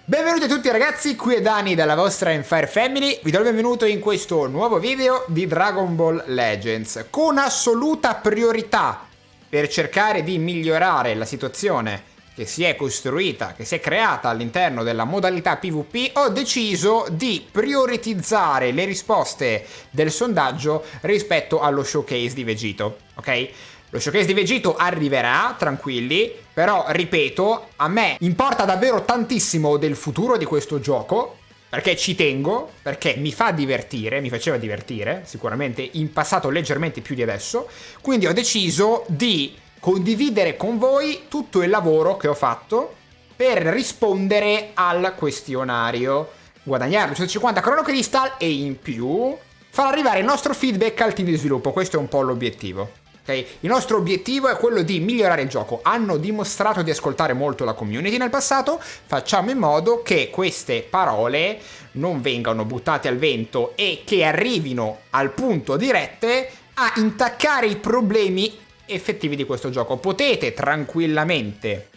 Benvenuti a tutti ragazzi, qui è Dani dalla vostra Enfire Family. Vi do il benvenuto in questo nuovo video di Dragon Ball Legends. Con assoluta priorità per cercare di migliorare la situazione che si è costruita, che si è creata all'interno della modalità PvP, ho deciso di prioritizzare le risposte del sondaggio rispetto allo showcase di Vegito, ok? Lo showcase di Vegito arriverà, tranquilli, però ripeto, a me importa davvero tantissimo del futuro di questo gioco, perché ci tengo, perché mi fa divertire, mi faceva divertire, sicuramente in passato leggermente più di adesso, quindi ho deciso di condividere con voi tutto il lavoro che ho fatto per rispondere al questionario, guadagnare 250 Chrono Crystal e in più far arrivare il nostro feedback al team di sviluppo. Questo è un po' l'obiettivo. Okay. Il nostro obiettivo è quello di migliorare il gioco. Hanno dimostrato di ascoltare molto la community nel passato. Facciamo in modo che queste parole non vengano buttate al vento e che arrivino al punto dirette a intaccare i problemi effettivi di questo gioco. Potete tranquillamente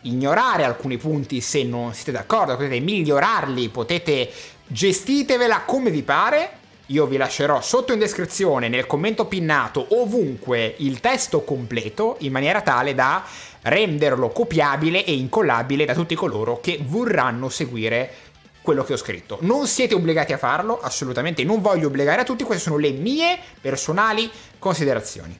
ignorare alcuni punti se non siete d'accordo, potete migliorarli, potete gestitevela come vi pare. Io vi lascerò sotto in descrizione, nel commento pinnato, ovunque il testo completo, in maniera tale da renderlo copiabile e incollabile da tutti coloro che vorranno seguire quello che ho scritto. Non siete obbligati a farlo, assolutamente, non voglio obbligare a tutti, queste sono le mie personali considerazioni.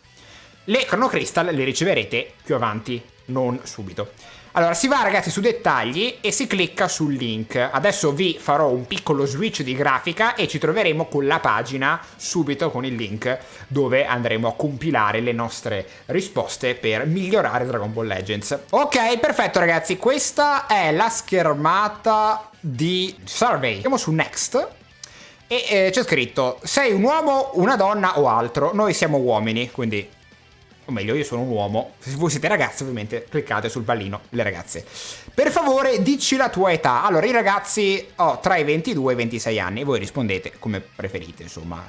Le Chrono Crystal le riceverete più avanti, non subito. Allora, si va ragazzi su dettagli e si clicca sul link. Adesso vi farò un piccolo switch di grafica e ci troveremo con la pagina subito con il link dove andremo a compilare le nostre risposte per migliorare Dragon Ball Legends. Ok, perfetto ragazzi, questa è la schermata di Survey. Andiamo su Next e c'è scritto: sei un uomo, una donna o altro? Noi siamo uomini, quindi... o meglio, io sono un uomo. Se voi siete ragazzi, ovviamente cliccate sul pallino, le ragazze. Per favore, dici la tua età. Allora, i ragazzi ho tra i 22 e i 26 anni. Voi rispondete come preferite, insomma.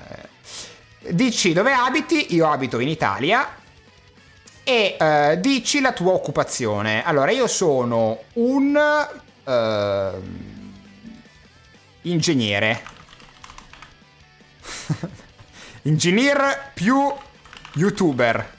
Dici dove abiti. Io abito in Italia. E dici la tua occupazione. Allora, io sono un ingegnere. Ingegner più youtuber.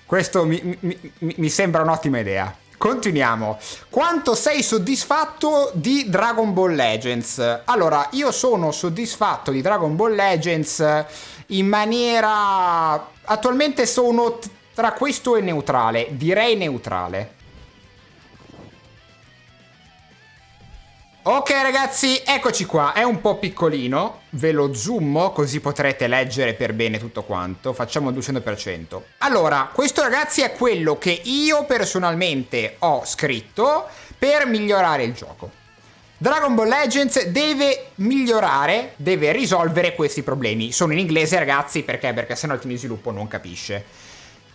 Questo mi sembra un'ottima idea. Continuiamo. Quanto sei soddisfatto di Dragon Ball Legends? Allora, io sono soddisfatto di Dragon Ball Legends in maniera... attualmente sono tra questo e neutrale. Direi neutrale. Ok ragazzi, eccoci qua, è un po' piccolino, ve lo zoom così potrete leggere per bene tutto quanto, facciamo il 200%. Allora, questo ragazzi è quello che io personalmente ho scritto per migliorare il gioco. Dragon Ball Legends deve migliorare, deve risolvere questi problemi. Sono in inglese ragazzi, perché? Perché sennò il team di sviluppo non capisce.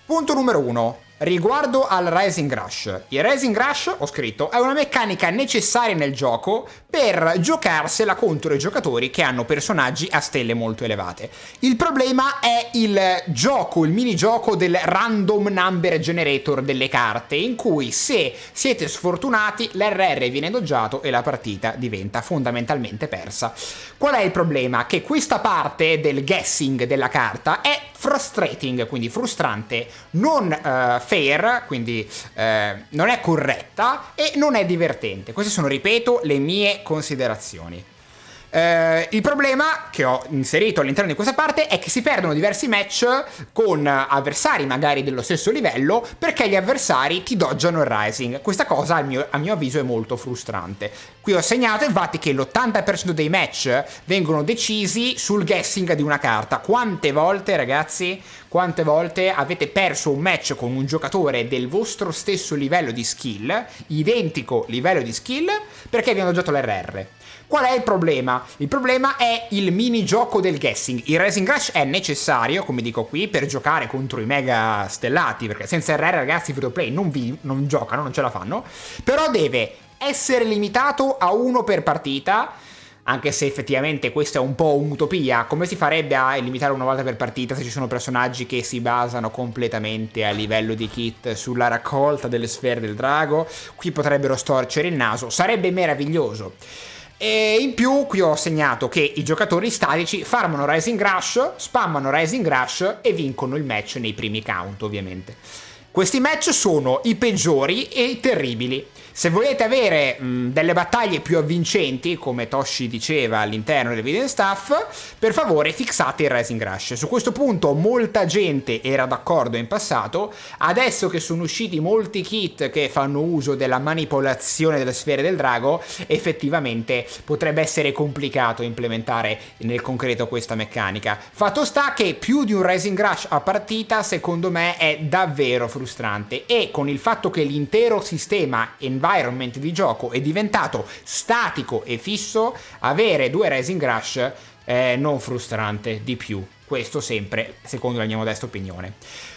Punto numero 1. Riguardo al Rising Rush. Il Rising Rush, ho scritto, è una meccanica necessaria nel gioco per giocarsela contro i giocatori che hanno personaggi a stelle molto elevate. Il problema è il gioco, il minigioco del Random Number Generator delle carte, in cui se siete sfortunati l'RR viene doggiato e la partita diventa fondamentalmente persa. Qual è il problema? Che questa parte del guessing della carta è frustrating, quindi frustrante, non fair, quindi non è corretta e non è divertente. Queste sono, ripeto, le mie considerazioni. Il problema che ho inserito all'interno di questa parte è che si perdono diversi match con avversari magari dello stesso livello perché gli avversari ti doggiano il Rising. Questa cosa a mio avviso è molto frustrante. Qui ho segnato infatti che l'80% dei match vengono decisi sul guessing di una carta. Quante volte ragazzi, quante volte avete perso un match con un giocatore del vostro stesso livello di skill, identico livello di skill, perché vi hanno doggiato l'RR? Qual è il problema? Il problema è il minigioco del guessing. Il Rising Rush è necessario, come dico qui, per giocare contro i mega stellati, perché senza RR ragazzi i free to play non giocano, non ce la fanno, però deve essere limitato a uno per partita, Anche se effettivamente questa è un po' un'utopia. Come si farebbe a limitare una volta per partita se ci sono personaggi che si basano completamente a livello di kit sulla raccolta delle sfere del drago? Qui potrebbero storcere il naso, sarebbe meraviglioso. E in più qui ho segnato che i giocatori statici farmano Rising Rush, spammano Rising Rush e vincono il match nei primi count, ovviamente. Questi match sono i peggiori e i terribili. Se volete avere delle battaglie più avvincenti, come Toshi diceva all'interno del video stuff, per favore fissate il Rising Rush. Su questo punto molta gente era d'accordo in passato, adesso che sono usciti molti kit che fanno uso della manipolazione delle sfere del drago, effettivamente potrebbe essere complicato implementare nel concreto questa meccanica. Fatto sta che più di un Rising Rush a partita secondo me è davvero frustrante, e con il fatto che l'intero sistema environment di gioco è diventato statico e fisso, avere 2 Rising Rush è non frustrante di più. Questo sempre secondo la mia modesta opinione.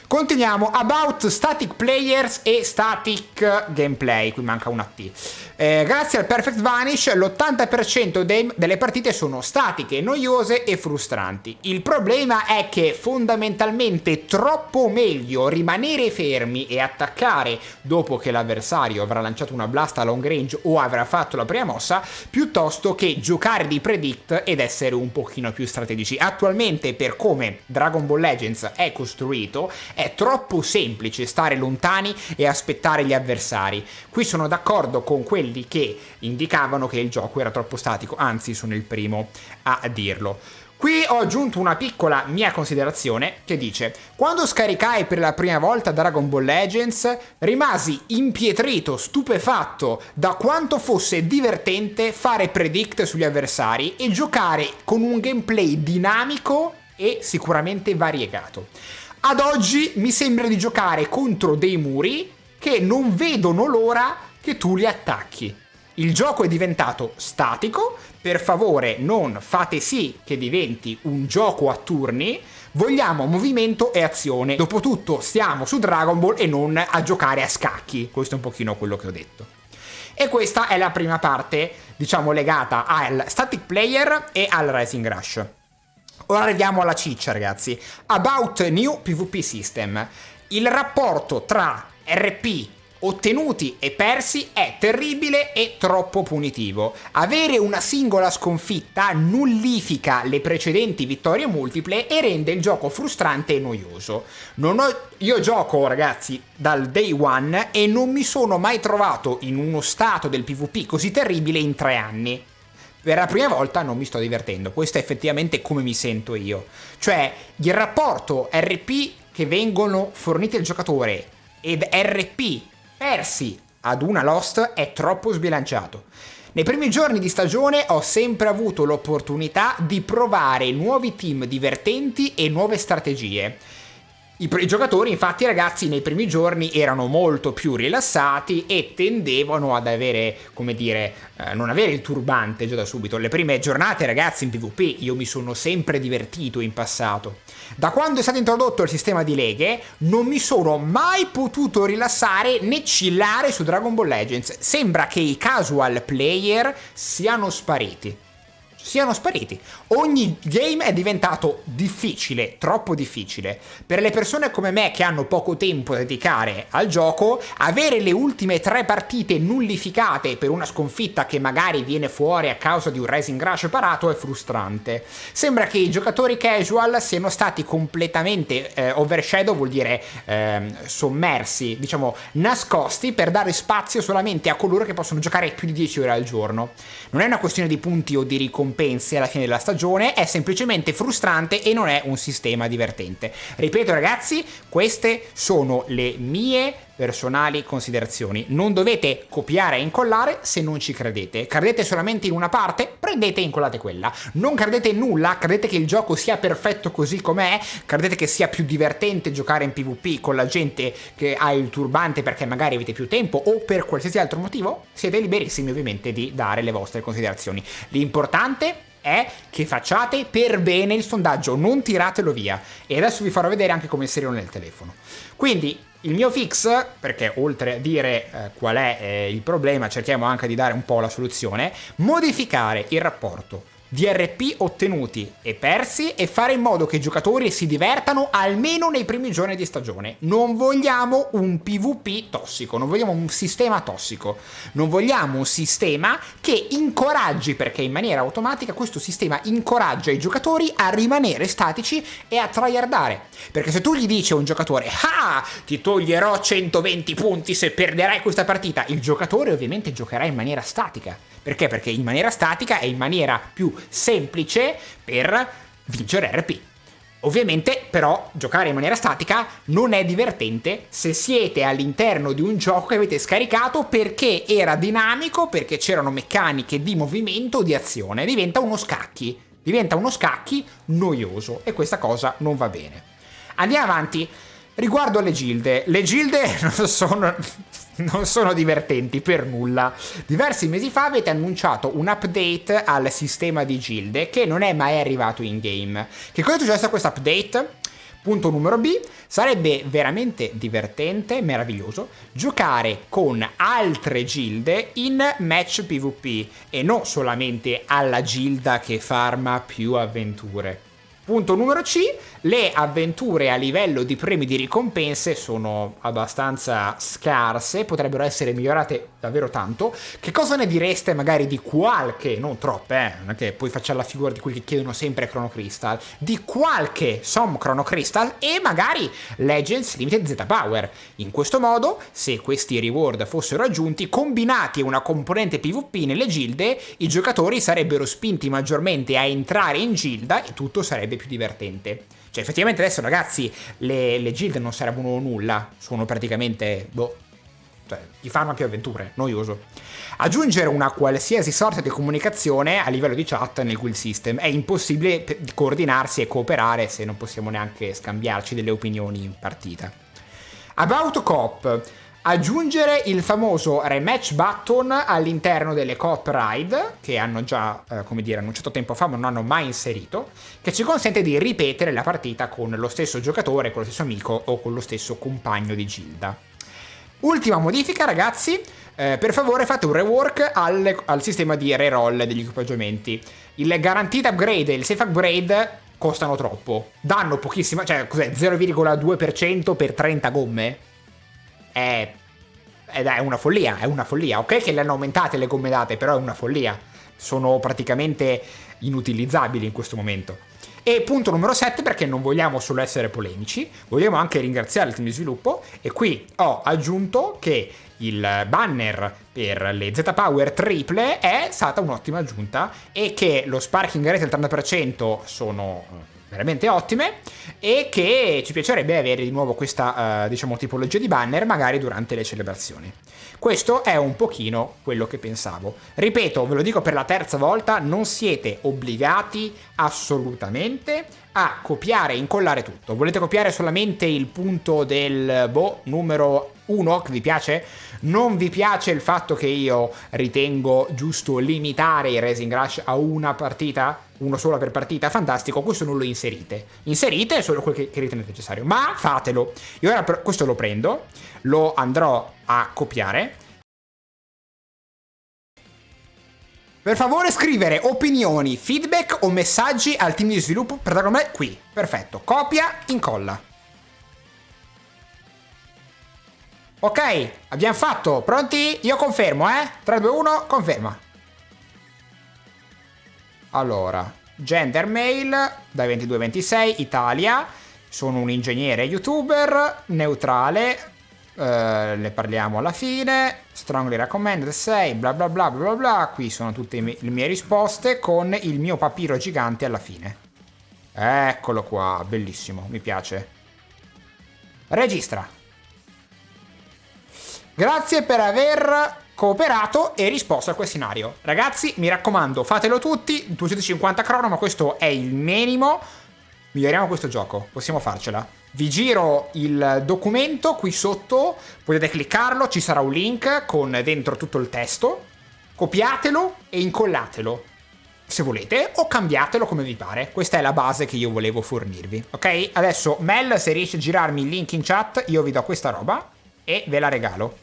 Continuiamo. About static players e static gameplay. Qui manca una T. Grazie al Perfect Vanish l'80% delle partite sono statiche, noiose e frustranti. Il problema è che fondamentalmente è troppo meglio rimanere fermi e attaccare dopo che l'avversario avrà lanciato una blast a long range o avrà fatto la prima mossa, piuttosto che giocare di predict ed essere un pochino più strategici. Attualmente, per come Dragon Ball Legends è costruito, è troppo semplice stare lontani e aspettare gli avversari. Qui sono d'accordo con quelli che indicavano che il gioco era troppo statico, anzi sono il primo a dirlo. Qui ho aggiunto una piccola mia considerazione che dice: quando scaricai per la prima volta Dragon Ball Legends rimasi impietrito, stupefatto da quanto fosse divertente fare predict sugli avversari e giocare con un gameplay dinamico e sicuramente variegato. Ad oggi mi sembra di giocare contro dei muri che non vedono l'ora che tu li attacchi. Il gioco è diventato statico, per favore non fate sì che diventi un gioco a turni, vogliamo movimento e azione. Dopotutto stiamo su Dragon Ball e non a giocare a scacchi, questo è un pochino quello che ho detto. E questa è la prima parte, diciamo, legata al static player e al Rising Rush. Ora arriviamo alla ciccia, ragazzi. About New PvP System. Il rapporto tra RP ottenuti e persi è terribile e troppo punitivo. Avere una singola sconfitta nullifica le precedenti vittorie multiple e rende il gioco frustrante e noioso. Io gioco, ragazzi, dal day one e non mi sono mai trovato in uno stato del PvP così terribile in 3 anni. Per la prima volta non mi sto divertendo, questo è effettivamente come mi sento io. Cioè, il rapporto RP che vengono forniti al giocatore ed RP persi ad una lost è troppo sbilanciato. Nei primi giorni di stagione ho sempre avuto l'opportunità di provare nuovi team divertenti e nuove strategie. I giocatori, infatti, ragazzi, nei primi giorni erano molto più rilassati e tendevano ad avere, come dire, non avere il turbante già da subito. Le prime giornate, ragazzi, in PvP io mi sono sempre divertito in passato. Da quando è stato introdotto il sistema di leghe non mi sono mai potuto rilassare né chillare su Dragon Ball Legends. Sembra che i casual player siano spariti. Ogni game è diventato difficile, troppo difficile. Per le persone come me che hanno poco tempo da dedicare al gioco, avere le ultime 3 partite nullificate per una sconfitta che magari viene fuori a causa di un Rising Rush parato è frustrante. Sembra che i giocatori casual siano stati completamente overshadow, vuol dire sommersi, diciamo nascosti, per dare spazio solamente a coloro che possono giocare più di 10 ore al giorno. Non è una questione di punti o di ricompense alla fine della stagione, è semplicemente frustrante e non è un sistema divertente. Ripeto, ragazzi, queste sono le mie personali considerazioni. Non dovete copiare e incollare se non ci credete. Credete solamente in una parte? Prendete e incollate quella. Non credete in nulla? Credete che il gioco sia perfetto così com'è? Credete che sia più divertente giocare in PvP con la gente che ha il turbante perché magari avete più tempo o per qualsiasi altro motivo? Siete liberissimi ovviamente di dare le vostre considerazioni. L'importante è che facciate per bene il sondaggio, non tiratelo via. E adesso vi farò vedere anche come inserirlo nel telefono. Quindi Il mio fix, perché oltre a dire qual è il problema, cerchiamo anche di dare un po' la soluzione, modificare il rapporto di RP ottenuti e persi e fare in modo che i giocatori si divertano almeno nei primi giorni di stagione. Non vogliamo un PvP tossico, non vogliamo un sistema tossico, non vogliamo un sistema che incoraggi, perché in maniera automatica questo sistema incoraggia i giocatori a rimanere statici e a tryhardare. Perché se tu gli dici a un giocatore "Ah, ti toglierò 120 punti se perderai questa partita", il giocatore ovviamente giocherà in maniera statica. Perché? Perché in maniera statica è in maniera più semplice per vincere RP. Ovviamente però giocare in maniera statica non è divertente se siete all'interno di un gioco che avete scaricato perché era dinamico, perché c'erano meccaniche di movimento o di azione. Diventa uno scacchi noioso e questa cosa non va bene. Andiamo avanti. Riguardo alle gilde non sono divertenti per nulla. Diversi mesi fa avete annunciato un update al sistema di gilde che non è mai arrivato in game. Che cosa è successo a questo update? Punto numero B, sarebbe veramente divertente, meraviglioso, giocare con altre gilde in match PvP e non solamente alla gilda che farma più avventure. Punto numero C, le avventure a livello di premi di ricompense sono abbastanza scarse, potrebbero essere migliorate davvero tanto. Che cosa ne direste magari di qualche, non troppe, non è che poi facciamo la figura di quelli che chiedono sempre Chrono Crystal, di qualche Som Chrono Crystal e magari Legends Limited Z Power. In questo modo, se questi reward fossero aggiunti, combinati a una componente PvP nelle gilde, i giocatori sarebbero spinti maggiormente a entrare in gilda e tutto sarebbe più divertente. Cioè effettivamente adesso ragazzi le gilde non servono nulla, sono praticamente cioè chi farma più avventure, noioso. Aggiungere una qualsiasi sorta di comunicazione a livello di chat nel guild system è impossibile coordinarsi e cooperare se non possiamo neanche scambiarci delle opinioni in partita. About Coop. Aggiungere il famoso rematch button all'interno delle Coop Ride, che hanno già, annunciato tempo fa ma non hanno mai inserito, che ci consente di ripetere la partita con lo stesso giocatore, con lo stesso amico o con lo stesso compagno di gilda. Ultima modifica ragazzi, per favore fate un rework al sistema di reroll degli equipaggiamenti. Il guaranteed upgrade e il safe upgrade costano troppo, danno pochissima, cioè cos'è, 0,2% per 30 gomme? È una follia, ok che le hanno aumentate le gomme date, però è una follia, sono praticamente inutilizzabili in questo momento. E punto numero 7, perché non vogliamo solo essere polemici, vogliamo anche ringraziare il team di sviluppo e qui ho aggiunto che il banner per le Z Power triple è stata un'ottima aggiunta e che lo sparking rate al 30% sono veramente ottime e che ci piacerebbe avere di nuovo questa tipologia di banner magari durante le celebrazioni. Questo è un pochino quello che pensavo. Ripeto, ve lo dico per la terza volta, non siete obbligati assolutamente a copiare e incollare tutto. Volete copiare solamente il punto del numero 1 che vi piace? Non vi piace il fatto che io ritengo giusto limitare il Rising Rush a una partita? Uno solo per partita? Fantastico, questo non lo inserite. Inserite solo quel che ritenete necessario, ma fatelo. Io ora questo lo prendo, lo andrò a copiare. Per favore scrivere opinioni, feedback o messaggi al team di sviluppo per darlo a me qui. Perfetto, copia, incolla. Ok, abbiamo fatto, pronti? Io confermo, 3, 2, 1, conferma. Allora, gender male, dai 22-26, Italia, sono un ingegnere youtuber, neutrale, ne parliamo alla fine, strongly recommended 6, bla bla bla bla bla, qui sono tutte le mie risposte con il mio papiro gigante alla fine. Eccolo qua, bellissimo, mi piace. Registra. Grazie per aver cooperato e risposto al questionario. Ragazzi, mi raccomando, fatelo tutti, 250 crono, ma questo è il minimo. Miglioriamo questo gioco, possiamo farcela. Vi giro il documento qui sotto, potete cliccarlo, ci sarà un link con dentro tutto il testo. Copiatelo e incollatelo. se volete, o cambiatelo come vi pare. Questa è la base che io volevo fornirvi, ok? Adesso Mel, se riesci a girarmi il link in chat, io vi do questa roba e ve la regalo.